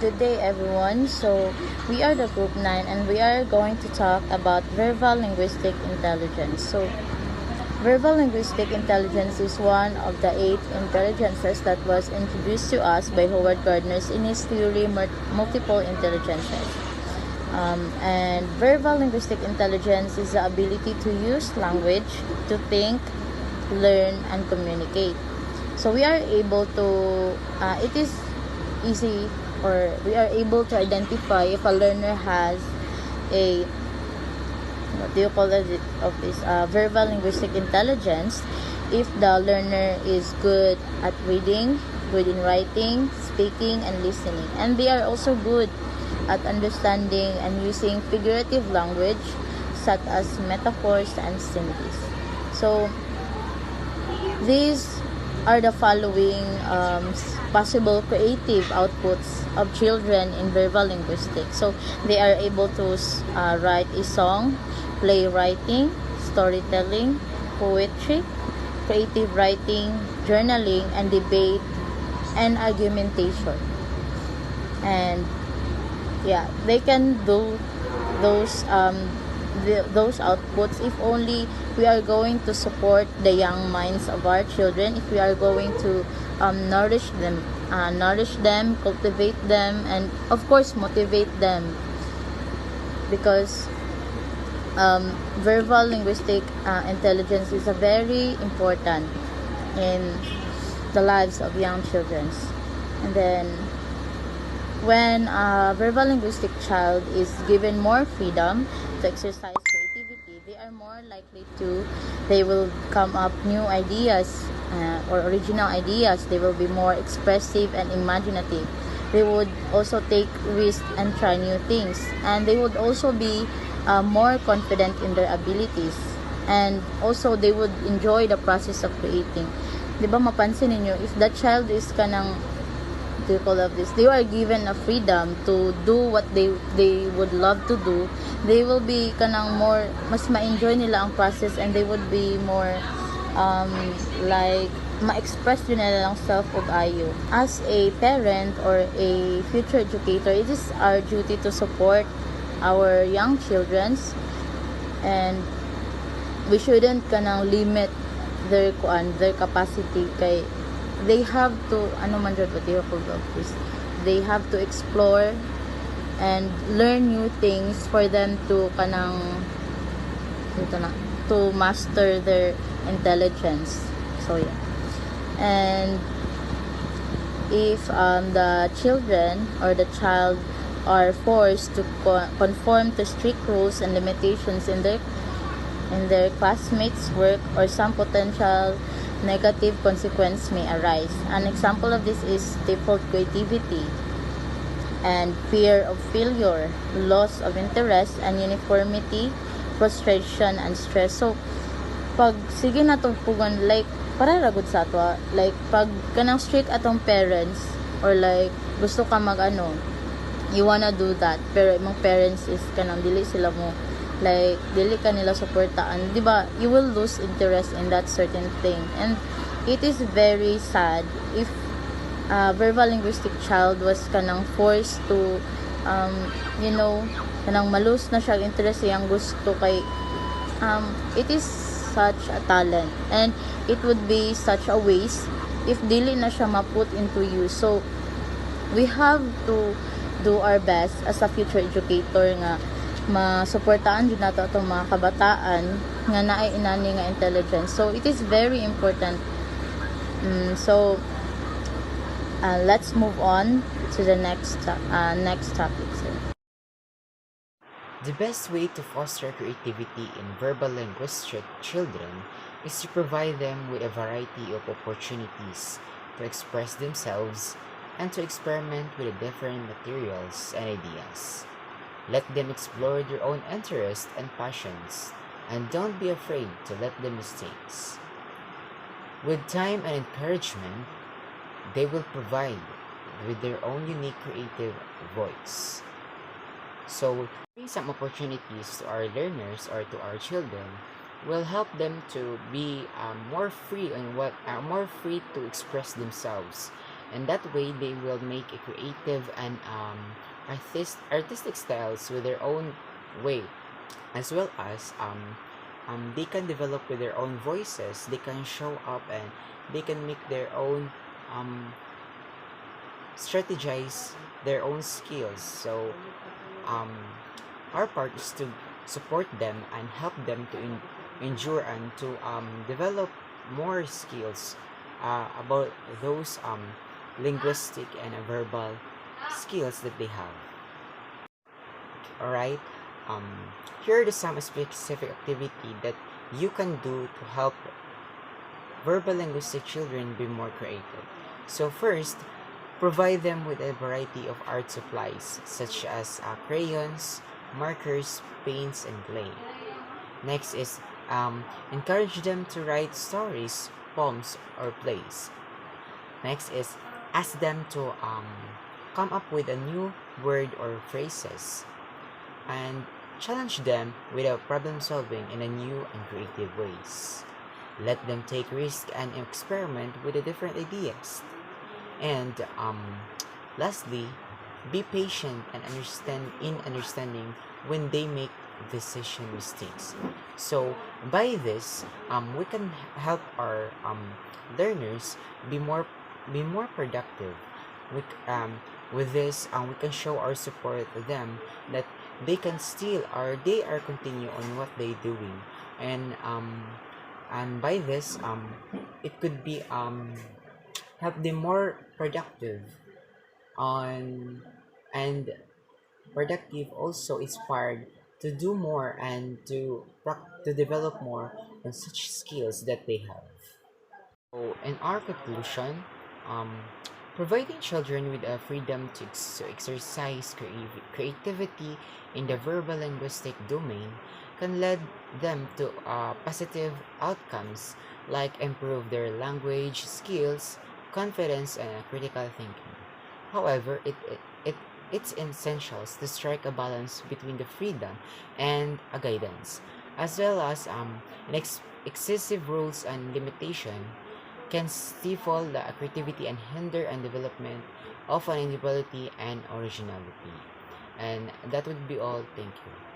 good day everyone. So we are the group 9 and we are going to talk about verbal linguistic intelligence. So verbal linguistic intelligence is one of the 8 intelligences that was introduced to us by Howard Gardner in his theory multiple intelligences. And verbal linguistic intelligence is the ability to use language to think, learn, and communicate. So we are able to, it is easy, or we are able to identify if a learner has a, what do you call it, of this verbal linguistic intelligence, if the learner is good at reading, good in writing, speaking, and listening. And they are also good at understanding and using figurative language such as metaphors and similes. So these are the following possible creative outputs of children in verbal linguistics. So they are able to write a song, playwriting, storytelling, poetry, creative writing, journaling, and debate, and argumentation. And yeah, they can do those those outputs if only we are going to support the young minds of our children, if we are going to nourish them, cultivate them, and of course motivate them, because verbal linguistic intelligence is a very important in the lives of young children. And then when a verbal linguistic child is given more freedom to exercise creativity, they are more likely to, they will come up new ideas or original ideas. They will be more expressive and imaginative. They would also take risks and try new things. And they would also be more confident in their abilities. And also, they would enjoy the process of creating. Diba mapansin ninyo, if that child is kanang, they are given a freedom to do what they would love to do, they will be kanang more, mas ma-enjoy nila ang process, and they would be more like ma-express yun nila lang self ug ayo. As a parent or a future educator, it is our duty to support our young childrens, and we shouldn't kanang limit their capacity, kay they have to, they have to explore and learn new things for them to kanang to master their intelligence. So yeah. And if the children or the child are forced to conform to strict rules and limitations in their classmates' work, or some potential negative consequence may arise. An example of this is stifled creativity and fear of failure, loss of interest and uniformity, frustration and stress. So pag sige na tong pugon, like para ragud sa ato, like pag kanang strict atong parents, or like gusto ka you wanna do that, pero imong parents is kanang dili sila mo, like dili ka nila suportaan, di ba, you will lose interest in that certain thing. And it is very sad if a verbal linguistic child was kanang forced to kanang malose na siya interest sa iyang gusto, kay it is such a talent, and it would be such a waste if dili na siya ma-put into use. So we have to do our best as a future educator nga masuportaan din nato atong mga kabataan nga naay inani nga intelligence. So it is very important. So let's move on to the next topic, sir. The best way to foster creativity in verbal linguistic children is to provide them with a variety of opportunities to express themselves and to experiment with different materials and ideas. Let them explore their own interests and passions, and don't be afraid to let them mistakes. With time and encouragement, they will provide with their own unique creative voice. So, giving some opportunities to our learners or to our children will help them to be more free to express themselves and that way they will make a creative and artistic styles with their own way, as well as they can develop with their own voices. They can show up and they can make their own um, strategize their own skills. So um, our part is to support them and help them to endure and to develop more skills about those linguistic and verbal skills that they have. All right. Um, Here are the some specific activity that you can do to help verbal linguistic children be more creative. So first, provide them with a variety of art supplies such as crayons, markers, paints, and clay. Next is encourage them to write stories, poems, or plays. Next is ask them to come up with a new word or phrases, and challenge them with a problem solving in a new and creative ways. Let them take risks and experiment with the different ideas. And lastly, be patient and understanding when they make decision mistakes. So by this, we can help our learners be more productive. With this, we can show our support to them that they can still or they are continue on what they doing, and by this it could be help them more productive on, and productive also inspired to do more and to develop more on such skills that they have. So in our conclusion, um, providing children with a freedom to exercise creativity in the verbal linguistic domain can lead them to positive outcomes like improve their language skills, confidence, and critical thinking. However, it's essential to strike a balance between the freedom and a guidance, as well as excessive rules and limitation can stifle the creativity and hinder and development of an individuality and originality. And that would be all. Thank you.